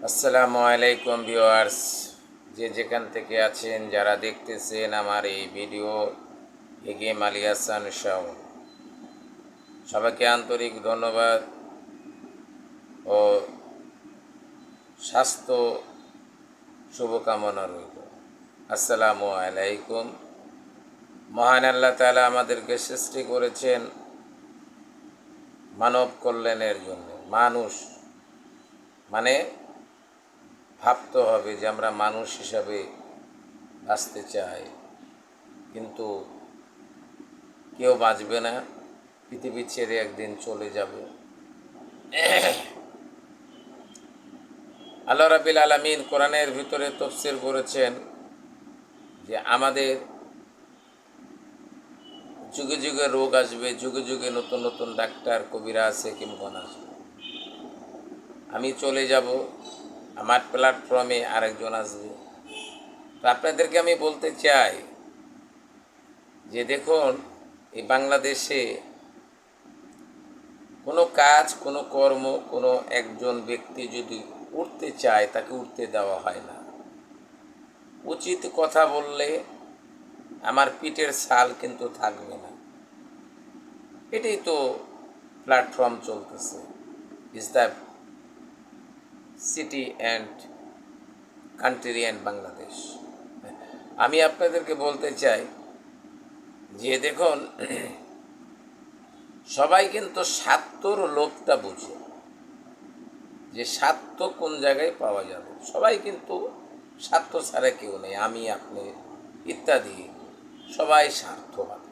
আসসালামু আলাইকুম ভিউয়ার্স, যে যেখান থেকে আছেন, যারা দেখতেছেন আমার এই ভিডিও, এগিয়ে আলী হাসান সহ সবাইকে আন্তরিক ধন্যবাদ ও স্বাস্থ্য শুভকামনা রইল। আসসালামু আলাইকুম। মহান আল্লাহ তাআলা আমাদেরকে সৃষ্টি করেছেন মানব কল্যাণের জন্য। মানুষ মানে ভাবতে হবে যে আমরা মানুষ হিসাবে বাঁচতে চাই, কিন্তু কেউ বাঁচবে না, পৃথিবী ছেড়ে একদিন চলে যাবে। আল্লাহ রাব্বিল আলামিন কোরআনের ভিতরে তাফসীর করেছেন যে আমাদের যুগে যুগে রোগ আসবে, যুগে যুগে নতুন নতুন ডাক্তার, কবিরাজ, হেকিমগণ আসবে। আমি চলে যাব, আমার প্ল্যাটফর্মে আরেকজন আসবে। তো আপনাদেরকে আমি বলতে চাই যে দেখুন, এই বাংলাদেশে কোনো কাজ, কোনো কর্ম, কোনো একজন ব্যক্তি যদি উঠতে চায়, তাকে উঠতে দেওয়া হয় না। উচিত কথা বললে আমার পিঠের ছাল কিন্তু থাকবে না। এটাই তো প্ল্যাটফর্ম চলতেছে। Is the city and country and Bangladesh. আমি আপনাদেরকে বলতে চাই যে দেখুন, সবাই কিন্তু স্বার্থর লোভটা বুঝে, যে স্বার্থ কোন জায়গায় পাওয়া যাবে। সবাই কিন্তু স্বার্থ ছাড়া কেউ নেই, আমি, আপনি ইত্যাদি সবাই স্বার্থবান।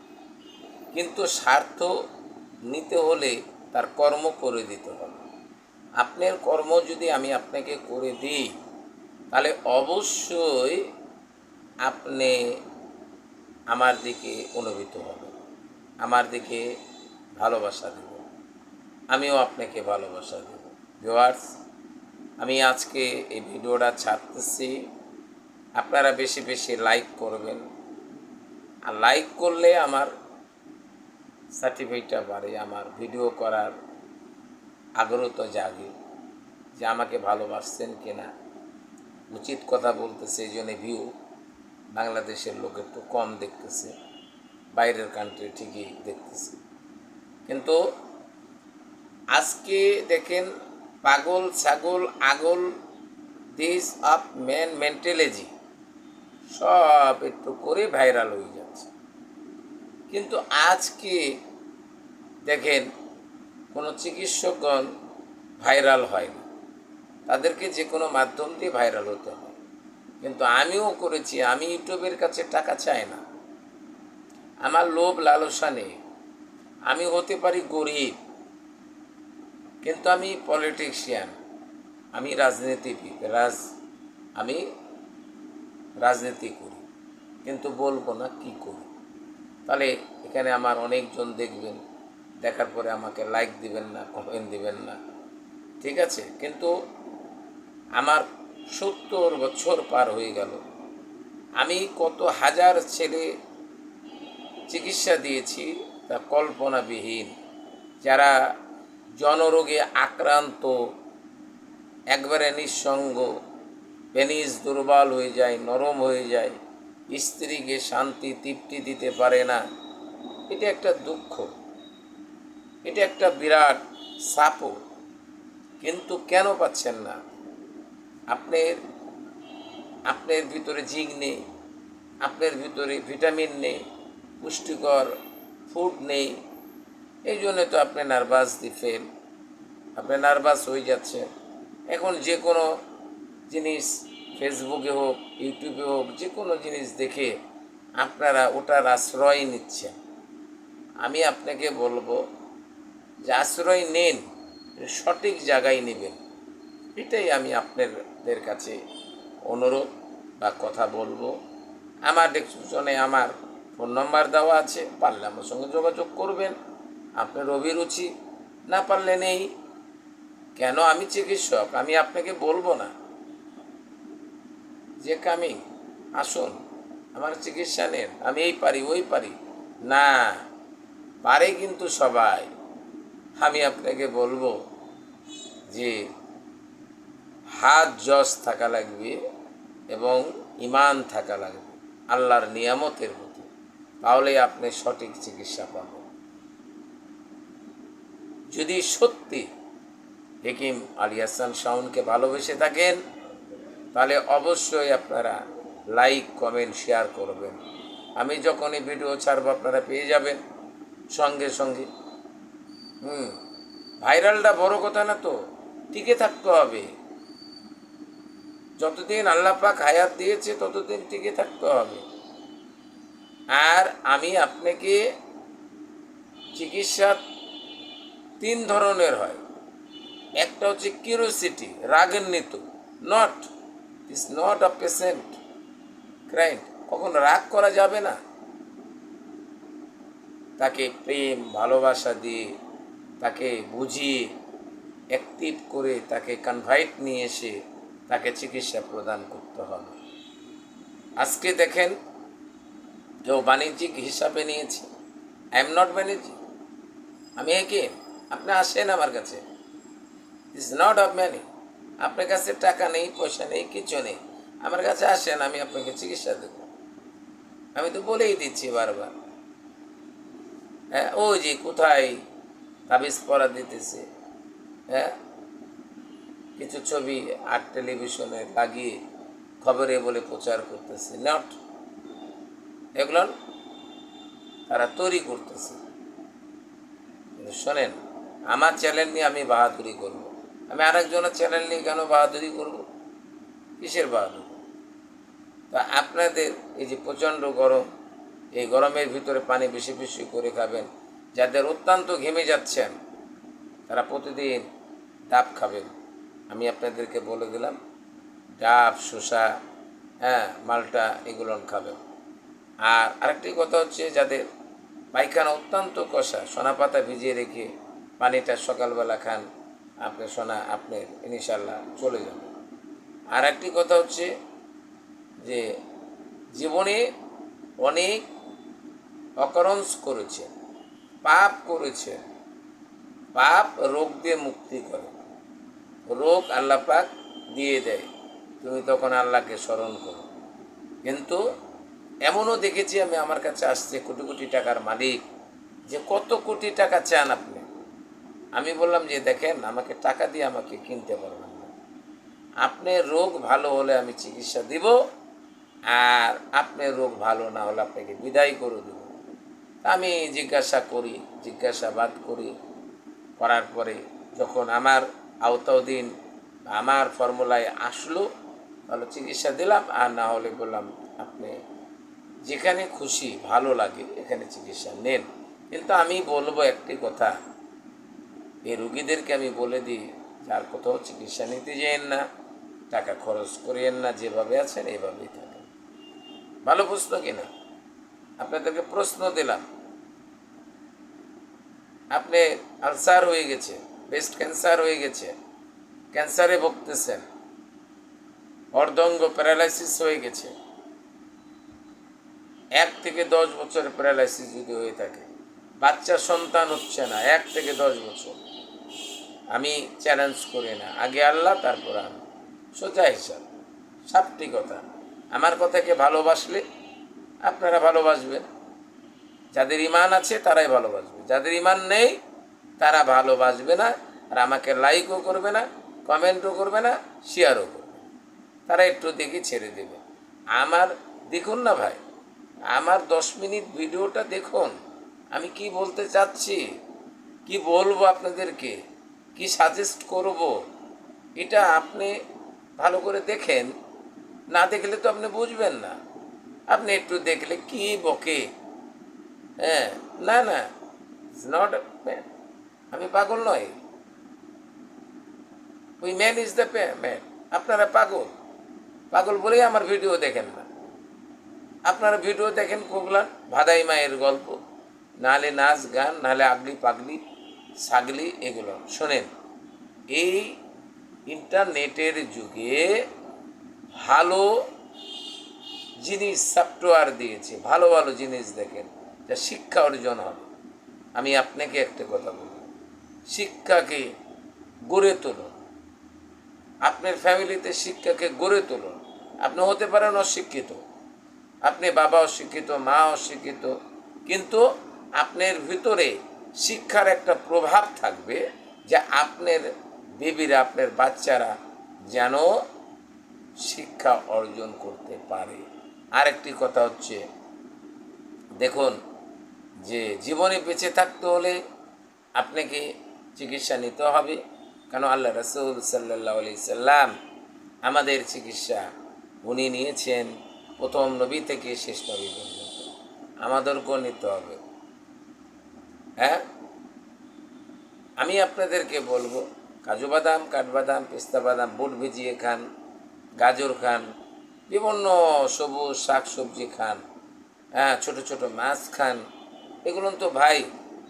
কিন্তু স্বার্থ নিতে হলে তার কর্ম করে দিতে হবে। আপনার কর্ম যদি আমি আপনাকে করে দিই, তাহলে অবশ্যই আপনি আমার দিকে অনুভূত হবেন, আমার দিকে ভালোবাসা দেব, আমিও আপনাকে ভালোবাসা দেব। ভিউয়ার্স, আমি আজকে এই ভিডিওটা ছাড়তেছি, আপনারা বেশি বেশি লাইক করবেন। আর লাইক করলে আমার সার্টিফিকেটটা বাড়ে, আমার ভিডিও করার আগ্রহতা জাগে যে আমাকে ভালোবাসছেন কিনা, উচিত কথা বলতেছে, এই জন্য ভিউ বাংলাদেশের লোক একটু কম দেখতেছে, বাইরের কান্ট্রি ঠিকই দেখতেছে। কিন্তু আজকে দেখেন, পাগল, ছাগল, আগল, দিস অফ ম্যান মেন্টালিটি সব একটু করে ভাইরাল হয়ে যাচ্ছে। কিন্তু আজকে দেখেন, কোনো চিকিৎসকগণ ভাইরাল হয় না, তাদেরকে যে কোনো মাধ্যম দিয়ে ভাইরাল হতে হয়। কিন্তু আমিও করেছি, আমি ইউটিউবের কাছে টাকা চাই না, আমার লোভ লালসা নেই। আমি হতে পারি গরিব, কিন্তু আমি পলিটিশিয়ান, আমি রাজনীতিবিদ, আমি রাজনীতি করি, কিন্তু বলবো না কি করি। তাহলে এখানে আমার অনেকজন দেখবেন, দেখার পরে আমাকে লাইক দিবেন না, কমেন্ট দিবেন না, ঠিক আছে। কিন্তু আমার 70 বছর পার হয়ে গেল, আমি কত হাজার ছেলে চিকিৎসা দিয়েছি তা কল্পনাবিহীন। যারা জনরোগে আক্রান্ত, একবারে নিঃসঙ্গ, পেনিস দুর্বল হয়ে যায়, নরম হয়ে যায়, স্ত্রীকে শান্তি তৃপ্তি দিতে পারে না, এটা একটা দুঃখ, এটা একটা বিরাট সাপও। কিন্তু কেন পাচ্ছেন না? আপনার আপনার ভিতরে জিঙ্ক নেই, আপনার ভিতরে ভিটামিন নেই, পুষ্টিকর ফুড নেই। এই জন্য তো আপনি নার্ভাস ফেল, আপনি নার্ভাস হয়ে যাচ্ছে। এখন যে কোনো জিনিস ফেসবুকে হোক, ইউটিউবে হোক, যে কোনো জিনিস দেখে আপনারা ওটার আশ্রয় নিচ্ছেন। আমি আপনাকে বলবো যে আশ্রয় নেন, সঠিক জায়গায় নেবেন। এটাই আমি আপনাদের কাছে অনুরোধ বা কথা বলবো। আমার ডেসক্রিপশনে আমার ফোন নম্বর দেওয়া আছে, পারলে আমার সঙ্গে যোগাযোগ করবেন। আপনার অভিরুচি, না পারলে নেই। কেন? আমি চিকিৎসক, আমি আপনাকে বলবো না যে কামি আসুন আমার চিকিৎসা নেন, আমি এই পারি ওই পারি। না, পারে কিন্তু সবাই। আমি আপনাকে বলবো যে হাত জজ থাকা লাগবে এবং ঈমান থাকা লাগবে আল্লাহর নিয়ামতের প্রতি, তাহলে আপনি সঠিক চিকিৎসা পাবেন। যদি সত্যি হেকিম আলী হাসান শাওনকে ভালোবেসে থাকেন, তাহলে অবশ্যই আপনারা লাইক কমেন্ট শেয়ার করবেন। আমি যখনই ভিডিও ছাড়বো আপনারা পেয়ে যাবেন সঙ্গে সঙ্গে। ভাইরালটা বড় কথা না তো, টিকে থাকতে হবে। যতদিন আল্লাহ পাক হায়াত দিয়েছে ততদিন টিকে থাকতে হবে। আর আমি আপনাকে চিকিৎসা 3 ধরনের হয়। একটা হচ্ছে কিউরিওসিটি, রাগান্বিত, নট আ পেশেন্ট ক্রাইন্ট, কখনো রাগ করা যাবে না। তাকে প্রেম ভালোবাসা দিয়ে, তাকে বুঝিয়ে অ্যাক্টিভ করে, তাকে কনভাইট নিয়ে এসে তাকে চিকিৎসা প্রদান করতে হবে। আজকে দেখেন কেউ বাণিজ্যিক হিসাবে নিয়েছে, আই এম নট বাণিজ্যিক, আমি একে আপনি আসেন আমার কাছে, ইটস নট অফ মানি। আপনার কাছে টাকা নেই, পয়সা নেই, কিছু নেই, আমার কাছে আসেন, আমি আপনাকে চিকিৎসা দেব। আমি তো বলেই দিচ্ছি বারবার। হ্যাঁ, ওই যে কোথায় তাবিজ পরা দিতেছে, হ্যাঁ, কিছু ছবি আর টেলিভিশনে লাগিয়ে খবরে বলে প্রচার করতেছে, নট, এগুলো তারা তৈরি করতেছে। শোনেন, আমার চ্যানেল নিয়ে আমি বাহাদুরি করব, আমি আরেকজনের চ্যানেল নিয়ে কেন বাহাদুরি করব? কিসের বাহাদুরি? তা আপনাদের এই যে প্রচণ্ড গরম, এই গরমের ভিতরে পানি বেশি বেশি করে খাবেন। যাদের অত্যন্ত ঘেমে যাচ্ছেন তারা প্রতিদিন ডাব খাবেন। আমি আপনাদেরকে বলে দিলাম, ডাব, শসা, হ্যাঁ, মালটা, এগুলো খাবেন। আর আরেকটি কথা হচ্ছে, যাদের পায়খানা অত্যন্ত কষা, সোনা পাতা ভিজিয়ে রেখে পানিটা সকালবেলা খান, আপনি আপনি ইনশাল্লাহ চলে যাবেন। আর একটি কথা হচ্ছে যে জীবনে অনেক অকারণস করেছে, পাপ করেছে, পাপ রোগ দিয়ে মুক্তি করে, রোগ আল্লাহ পাক দিয়ে দেয়, তুমি তখন আল্লাহকে স্মরণ করো। কিন্তু এমনও দেখেছি আমি, আমার কাছে আসছে কোটি কোটি টাকার মালিক, যে কত কোটি টাকা চান আপনি। আমি বললাম যে দেখেন, আমাকে টাকা দিয়ে আমাকে কিনতে পারবেন না, আপনার রোগ ভালো হলে আমি চিকিৎসা দিব, আর আপনার রোগ ভালো না হলে আপনাকে বিদায় করে দেব। আমি জিজ্ঞাসাবাদ করি, করার পরে যখন আমার আওতাধীন আমার ফর্মুলায় আসলো, তাহলে চিকিৎসা দিলাম, আর না হলে বললাম আপনি যেখানে খুশি ভালো লাগে এখানে চিকিৎসা নেন। কিন্তু আমি বলবো একটি কথা, এই রুগীদেরকে আমি বলে দিই, যার কোথাও চিকিৎসা নিতে যেন না, টাকা খরচ করিয়েন না, যেভাবে আছেন এইভাবেই থাকেন। ভালো প্রশ্ন কিনা? আপনাদেরকে প্রশ্ন দিলাম। আপনি আলসার হয়ে গেছে, ব্রেস্ট ক্যান্সার হয়ে গেছে, ক্যান্সারে ভুগতেছেন, অর্ধাঙ্গ প্যারালাইসিস হয়ে গেছে, 1 থেকে 10 বছরের প্যারালাইসিস যদি হয়ে থাকে, বাচ্চা সন্তান হচ্ছে না 1 থেকে 10 বছর, আমি চ্যালেঞ্জ করি না, আগে আল্লাহ তারপর আমি, সোজা হিসাব, সাপটি কথা। আমার কথাকে ভালোবাসলে আপনারা ভালোবাসবেন, যাদের ঈমান আছে তারাই ভালোবাসবে, যাদের ঈমান নেই তারা ভালোবাসবে না, আর আমাকে লাইকও করবে না, কমেন্টও করবে না, শেয়ারও করবে, তারা একটু দেখি ছেড়ে দেবে। আমার দেখুন না ভাই, আমার 10 মিনিট ভিডিওটা দেখুন, আমি কি বলতে চাচ্ছি, কি বলবো আপনাদেরকে, কি সাজেস্ট করব, এটা আপনি ভালো করে দেখেন। না দেখলে তো আপনি বুঝবেন না, আপনি একটু দেখলে কি বকে, হ্যাঁ, না না, নট ম্যান, আমি পাগল নই, ওই ম্যান ইজ দ্য ম্যান। আপনারা পাগল, পাগল বলেই আমার ভিডিও দেখেন না। আপনারা ভিডিও দেখেন কোগলান ভাদাই মায়ের গল্প, নাহলে নাচ গান, নাহলে আগলি পাগলি ছাগলি, এগুলো শোনেন। এই ইন্টারনেটের যুগে ভালো জিনিস সফটওয়্যার দিয়েছে, ভালো ভালো জিনিস দেখেন, যা শিক্ষা অর্জন হবে। আমি আপনাকে একটা কথা বলব, শিক্ষাকে গড়ে তুলুন, আপনার ফ্যামিলিতে শিক্ষাকে গড়ে তুলুন। আপনি হতে পারেন অশিক্ষিত, আপনি বাবা অশিক্ষিত, মা অশিক্ষিত, কিন্তু আপনার ভিতরে শিক্ষার একটা প্রভাব থাকবে যে আপনার বেবিরা, আপনার বাচ্চারা যেন শিক্ষা অর্জন করতে পারে। আরেকটি কথা হচ্ছে, দেখুন, যে জীবনে বেঁচে থাকতে হলে আপনাকে চিকিৎসা নিতে হবে, কেন আল্লাহ রাসূল সাল্লাল্লাহু আলাইহি সাল্লাম আমাদের চিকিৎসা উনি নিয়েছেন প্রথম নবী থেকে শেষ নবী পর্যন্ত, আমাদেরকেও নিতে হবে। হ্যাঁ, আমি আপনাদেরকে বলবো, কাজু বাদাম, কাঠবাদাম, পেস্তা বাদাম বুট ভিজিয়ে খান, গাজর খান, বিভিন্ন সবুজ শাক সবজি খান, হ্যাঁ, ছোটো ছোটো মাছ খান। এগুলো তো ভাই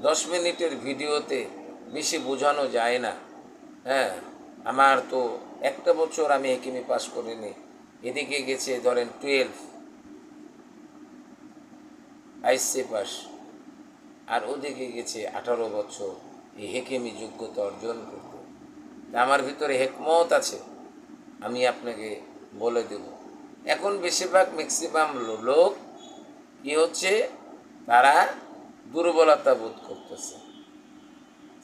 10 মিনিটের ভিডিওতে বেশি বোঝানো যায় না। হ্যাঁ, আমার তো একটা বছর আমি হেকিমি পাস করিনি, এদিকে গেছে ধরেন 12 আইসি পাস, আর ওদিকে গেছে 18 বছর এই হেকিমি যোগ্যতা অর্জন করতে। তা আমার ভিতরে হেকমত আছে, আমি আপনাকে বলে দেব। এখন বেশিরভাগ ম্যাক্সিমাম লোক কি হচ্ছে, তারা দুর্বলতা বোধ করতেছে।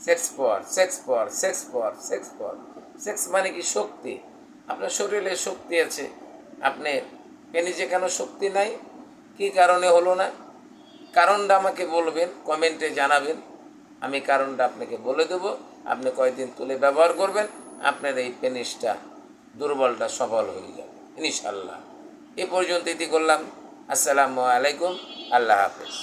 সেক্স পর সেক্স পর সেক্স পর সেক্স পর সেক্স মানে কি শক্তি, আপনার শরীরে শক্তি আছে, আপনি পেনিসে কেন শক্তি নাই? কি কারণে হলো না? কারণটা আমাকে বলবেন, কমেন্টে জানাবেন, আমি কারণটা আপনাকে বলে দেবো। আপনি কয়েকদিন তুলে ব্যবহার করবেন, আপনার এই পেনিসটা দুর্বলটা সবল হয়ে যাবে ইনশাল্লাহ। এ পর্যন্ত ইতি করলাম। আসসালামু আলাইকুম, আল্লাহ হাফেজ।